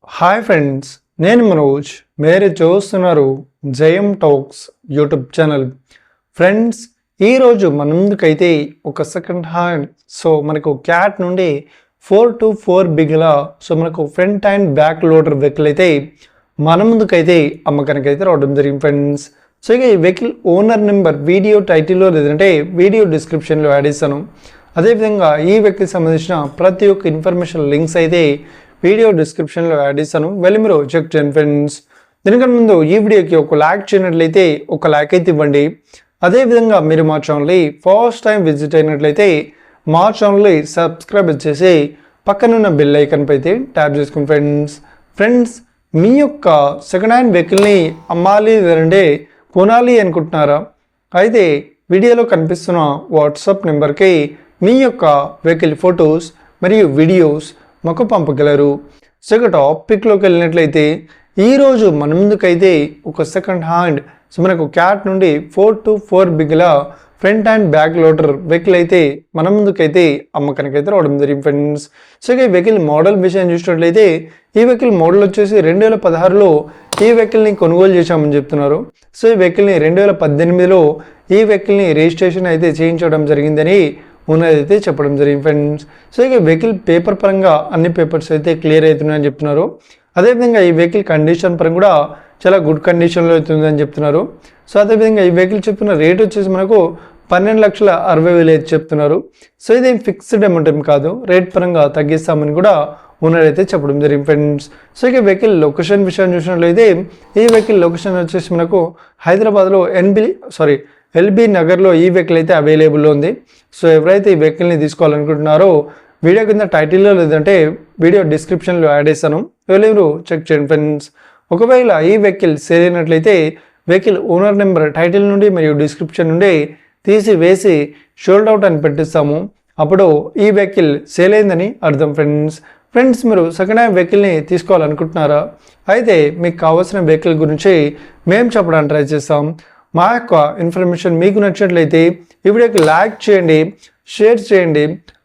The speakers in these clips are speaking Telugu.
హాయ్ ఫ్రెండ్స్, నేను మనోజ్. మీరు చూస్తున్నారు జయం టాక్స్ యూట్యూబ్ ఛానల్. ఫ్రెండ్స్, ఈరోజు మన ముందుకైతే ఒక సెకండ్ హ్యాండ్ మనకు క్యాట్ నుండి 4x4 బిగ్ల మనకు front and back loader vehicle అయితే మన ముందుకైతే అమ్మకానికి అయితే రావడం జరిగింది ఫ్రెండ్స్. ఇక ఈ వెహికల్ ఓనర్ నెంబర్ వీడియో టైటిల్లో లేదంటే వీడియో డిస్క్రిప్షన్లో యాడ్ చేస్తాను. అదేవిధంగా ఈ వెహికల్కి సంబంధించిన ప్రతి ఒక్క ఇన్ఫర్మేషన్ లింక్స్ అయితే వీడియో డిస్క్రిప్షన్లో యాడ్ చేస్తాను, వెళ్ళి మీరు చెక్ చేయండి ఫ్రెండ్స్. దీనికన్నా ముందు ఈ వీడియోకి ఒక లైక్ చేయనట్లయితే ఒక లైక్ అయితే ఇవ్వండి. అదేవిధంగా మీరు మా ఛానల్ని ఫస్ట్ టైం విజిట్ అయినట్లయితే మా ఛానల్ని సబ్స్క్రైబ్ చేసి పక్కనున్న బెల్ ఐకాన్పై అయితే ట్యాప్ చేసుకోండి ఫ్రెండ్స్. మీ యొక్క సెకండ్ హ్యాండ్ వెహికల్ని అమ్మాలి లేదంటే కొనాలి అనుకుంటున్నారా? అయితే వీడియోలో కనిపిస్తున్న వాట్సాప్ నెంబర్కి మీ యొక్క వెహికల్ ఫొటోస్ మరియు వీడియోస్ మాకు పంపగలరు. ఇక టాపిక్లోకి వెళ్ళినట్లయితే ఈరోజు మన ముందుకైతే ఒక సెకండ్ హ్యాండ్ మనకు క్యాట్ నుండి 4x4 బిగ్ల front and back loader vehicle అయితే మన ముందుకైతే అమ్మకానికి అయితే రావడం జరిగింది ఫ్రెండ్స్. ఇక ఈ వెహికల్ మోడల్ విషయం చూసినట్లయితే ఈ వెహికల్ మోడల్ వచ్చేసి 2016లో ఈ వెహికల్ని కొనుగోలు చేశామని చెప్తున్నారు. ఈ వెహికల్ని 2018లో ఈ వెహికల్ని రిజిస్ట్రేషన్ అయితే చేయించడం జరిగిందని ఉన్నదైతే చెప్పడం జరిగింది ఫ్రెండ్స్. ఇక వెహికల్ పేపర్ పరంగా అన్ని పేపర్స్ అయితే క్లియర్ అవుతున్నాయని చెప్తున్నారు. అదేవిధంగా ఈ వెహికల్ కండిషన్ పరంగా కూడా చాలా గుడ్ కండిషన్లో అవుతుందని చెప్తున్నారు. అదేవిధంగా ఈ వెహికల్ చెప్తున్న రేట్ వచ్చేసి మనకు 12,60,000 అయితే చెప్తున్నారు. ఇదేం ఫిక్స్డ్ అమౌంట్ ఏం కాదు, రేట్ పరంగా తగ్గిస్తామని కూడా ఉన్నదైతే చెప్పడం జరిగింది ఫ్రెండ్స్. ఇక వెహికల్ లొకేషన్ విషయం చూసినట్లయితే ఈ వెహికల్ లొకేషన్ వచ్చేసి మనకు హైదరాబాద్లో ఎల్బీ నగర్లో ఈ వెహికల్ అయితే అవైలబుల్లో ఉంది. ఎవరైతే ఈ వెహికల్ని తీసుకోవాలనుకుంటున్నారో వీడియో కింద టైటిల్లో లేదంటే వీడియో డిస్క్రిప్షన్లో యాడ్ చేస్తాను, ఎవరు చెక్ చేయండి ఫ్రెండ్స్. ఒకవేళ ఈ వెహికల్ సేల్ అయినట్లయితే వెహికల్ ఓనర్ నెంబర్ టైటిల్ నుండి మరియు డిస్క్రిప్షన్ నుండి తీసివేసి షోల్డ్ అవుట్ అని పెట్టిస్తాము. అప్పుడు ఈ వెహికల్ సేల్ అయిందని అర్థం ఫ్రెండ్స్. మీరు సెకండ్ హ్యాండ్ వెహికల్ని తీసుకోవాలనుకుంటున్నారా? అయితే మీకు కావాల్సిన వెహికల్ గురించి మేము చెప్పడానికి ట్రై చేస్తాం. మా యొక్క ఇన్ఫర్మేషన్ మీకు నచ్చినట్లయితే ఈ వీడియోకి లైక్ చేయండి, షేర్ చేయండి,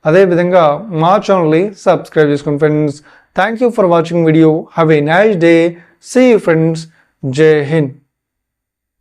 అదేవిధంగా మా ఛానల్ని సబ్స్క్రైబ్ చేసుకోండి friends. Thank you for watching video. Have a nice day. See you friends. జై హింద్.